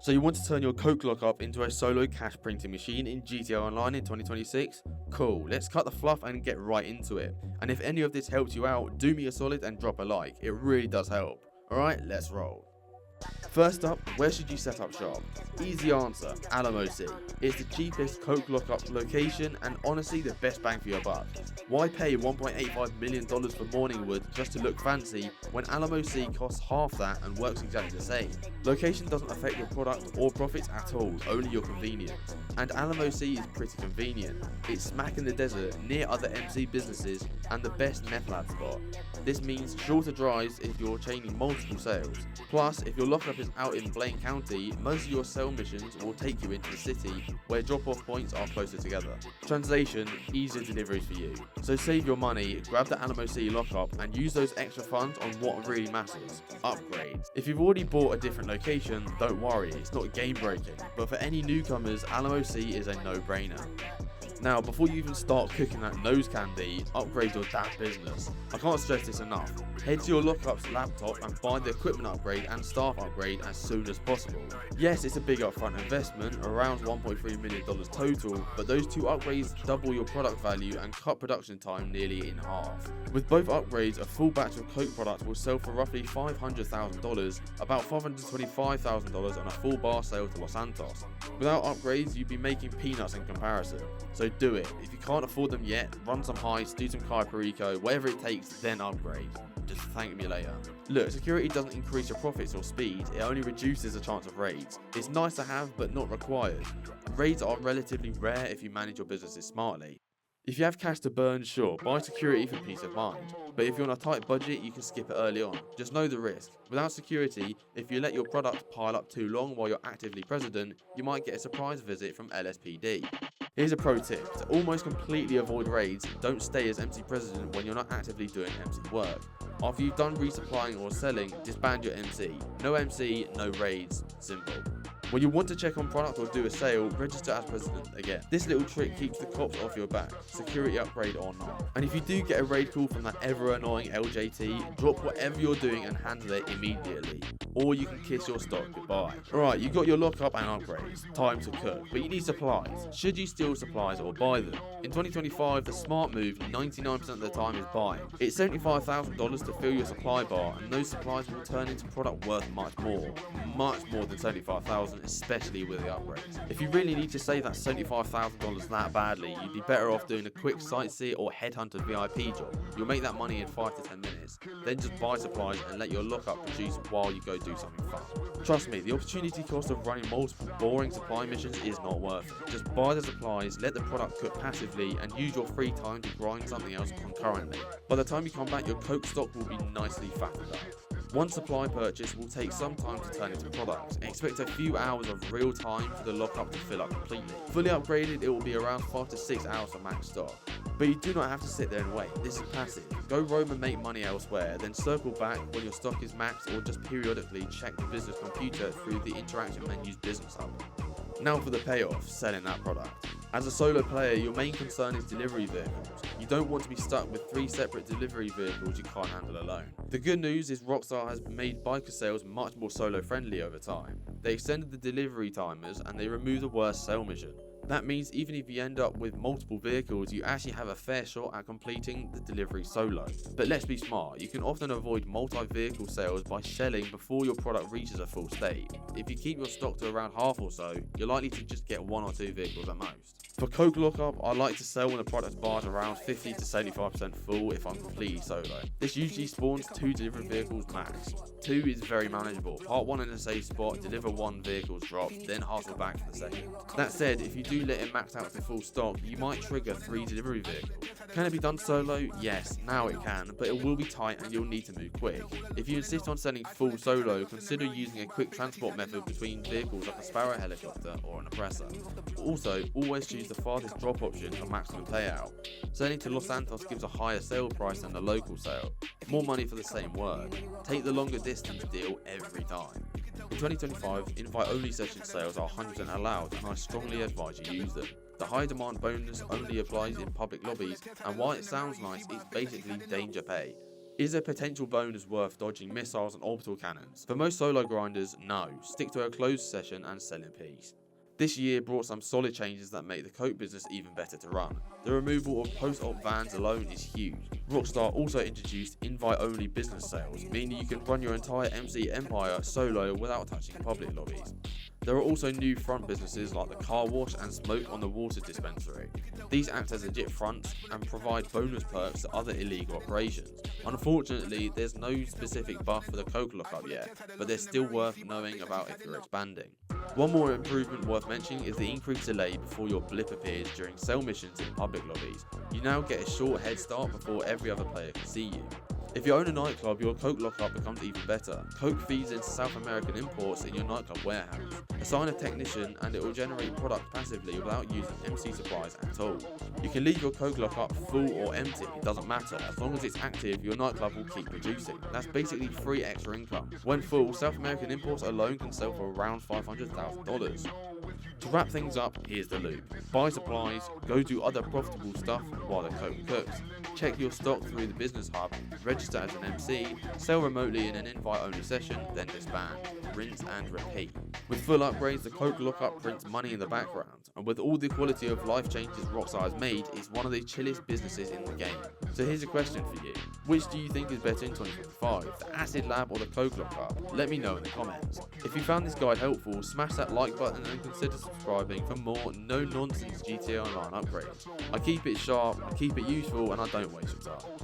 So you want to turn your Coke Lockup into a solo cash printing machine in GTA Online in 2026? Cool, let's cut the fluff and get right into it. And if any of this helps you out, do me a solid and drop a like, it really does help. Alright, let's roll. First up, where should you set up shop? Easy answer, Alamo Sea. It's the cheapest Coke Lockup location and honestly the best bang for your buck. Why pay $1.85 million for Morningwood just to look fancy when Alamo Sea costs half that and works exactly the same? Location doesn't affect your product or profits at all, only your convenience. And Alamo Sea is pretty convenient. It's smack in the desert, near other MC businesses and the best meth lab spot. This means shorter drives if you're chaining multiple sales. Plus, if your lockup is out in Blaine County, most of your sale missions will take you into the city where drop-off points are closer together. Translation, easier deliveries for you. So save your money, grab the Alamo City lockup and use those extra funds on what really matters, upgrades. If you've already bought a different location, don't worry, it's not game breaking, but for any newcomers, Alamo City is a no-brainer. Now, before you even start cooking that nose candy, upgrade your damn business. I can't stress this enough. Head to your lockup's laptop and buy the equipment upgrade and staff upgrade as soon as possible. Yes, it's a big upfront investment, around $1.3 million total, but those two upgrades double your product value and cut production time nearly in half. With both upgrades, a full batch of Coke products will sell for roughly $500,000, about $525,000 on a full bar sale to Los Santos. Without upgrades, you'd be making peanuts in comparison. So do it. If you can't afford them yet, run some heists, do some Kai Perico, whatever it takes, then upgrade. Just thank me later. Look, security doesn't increase your profits or speed, it only reduces the chance of raids. It's nice to have, but not required. Raids are relatively rare if you manage your businesses smartly. If you have cash to burn, sure, buy security for peace of mind. But if you're on a tight budget, you can skip it early on. Just know the risk. Without security, if you let your product pile up too long while you're actively president, you might get a surprise visit from LSPD. Here's a pro tip, to almost completely avoid raids, don't stay as MC President when you're not actively doing MC work. After you've done resupplying or selling, disband your MC. No MC, no raids, simple. When you want to check on product or do a sale, register as president again. This little trick keeps the cops off your back, security upgrade or not. And if you do get a raid call from that ever annoying LJT, drop whatever you're doing and handle it immediately. Or you can kiss your stock goodbye. Alright, you got your lockup and upgrades, time to cook, but you need supplies. Should you steal supplies or buy them? In 2025, the smart move 99% of the time is buying. It's $75,000 to fill your supply bar, and those supplies will turn into product worth much more than $75,000, especially with the upgrades. If you really need to save that $75,000 that badly, you'd be better off doing a quick sightsee or headhunter VIP job. You'll make that money in 5 to 10 minutes. Then just buy supplies and let your lockup produce while you go do something fun. Trust me, the opportunity cost of running multiple boring supply missions is not worth it. Just buy the supplies, let the product cook passively, and use your free time to grind something else concurrently. By the time you come back, your Coke stock will be nicely fattened up. One supply purchase will take some time to turn into product. Expect a few hours of real time for the lockup to fill up completely. Fully upgraded, it will be around 5 to 6 hours for max stock. But you do not have to sit there and wait, this is passive. Go roam and make money elsewhere, then circle back when your stock is maxed or just periodically check the business computer through the interaction menu's business hub. Now for the payoff, selling that product. As a solo player, your main concern is delivery vehicles. You don't want to be stuck with 3 separate delivery vehicles you can't handle alone. The good news is Rockstar has made biker sales much more solo friendly over time. They extended the delivery timers and they removed the worst sale mission. That means even if you end up with multiple vehicles, you actually have a fair shot at completing the delivery solo. But let's be smart, you can often avoid multi-vehicle sales by selling before your product reaches a full state. If you keep your stock to around half or so, you're likely to just get 1 or 2 vehicles at most. For Coke Lockup, I like to sell when the product bar is around 50 to 75% full if I'm completely solo. This usually spawns 2 delivery vehicles max. 2 is very manageable. Part 1 in a safe spot, deliver 1 vehicle's drop, then hustle back for the second. That said, if you do let it max out to full stock, you might trigger 3 delivery vehicles. Can it be done solo? Yes, now it can, but it will be tight and you'll need to move quick. If you insist on selling full solo, consider using a quick transport method between vehicles like a Sparrow helicopter or an oppressor. Also, always choose the farthest drop option for maximum payout. Selling to Los Santos gives a higher sale price than the local sale. More money for the same work. Take the longer distance deal every time. In 2025, invite-only session sales are 100% allowed and I strongly advise you use them. The high demand bonus only applies in public lobbies and while it sounds nice, it's basically danger pay. Is a potential bonus worth dodging missiles and orbital cannons? For most solo grinders, no. Stick to a closed session and sell in peace. This year brought some solid changes that make the Coke business even better to run. The removal of post-op vans alone is huge. Rockstar also introduced invite-only business sales, meaning you can run your entire MC empire solo without touching public lobbies. There are also new front businesses like the car wash and smoke on the water dispensary. These act as legit fronts and provide bonus perks to other illegal operations. Unfortunately, there's no specific buff for the Coke Lockup yet, but they're still worth knowing about if you're expanding. One more improvement worth mentioning is the increased delay before your blip appears during cell missions in public lobbies. You now get a short head start before every other player can see you. If you own a nightclub, your Coke Lockup becomes even better. Coke feeds into South American imports in your nightclub warehouse. Assign a technician and it will generate product passively without using MC supplies at all. You can leave your Coke Lockup full or empty, it doesn't matter. As long as it's active, your nightclub will keep producing. That's basically free extra income. When full, South American imports alone can sell for around $500,000. To wrap things up, here's the loop. Buy supplies, go do other profitable stuff while the Coke cooks. Check your stock through the business hub, register as an MC, sell remotely in an invite-only session, then disband. Rinse and repeat. With full upgrades, the Coke Lockup prints money in the background, and with all the quality of life changes Rockstar has made, it's one of the chillest businesses in the game. So here's a question for you. Which do you think is better in 2025, the Acid Lab or the Coke Lockup? Let me know in the comments. If you found this guide helpful, smash that like button and consider subscribing for more no-nonsense GTA Online upgrades. I keep it sharp, I keep it useful, and I don't waste your time.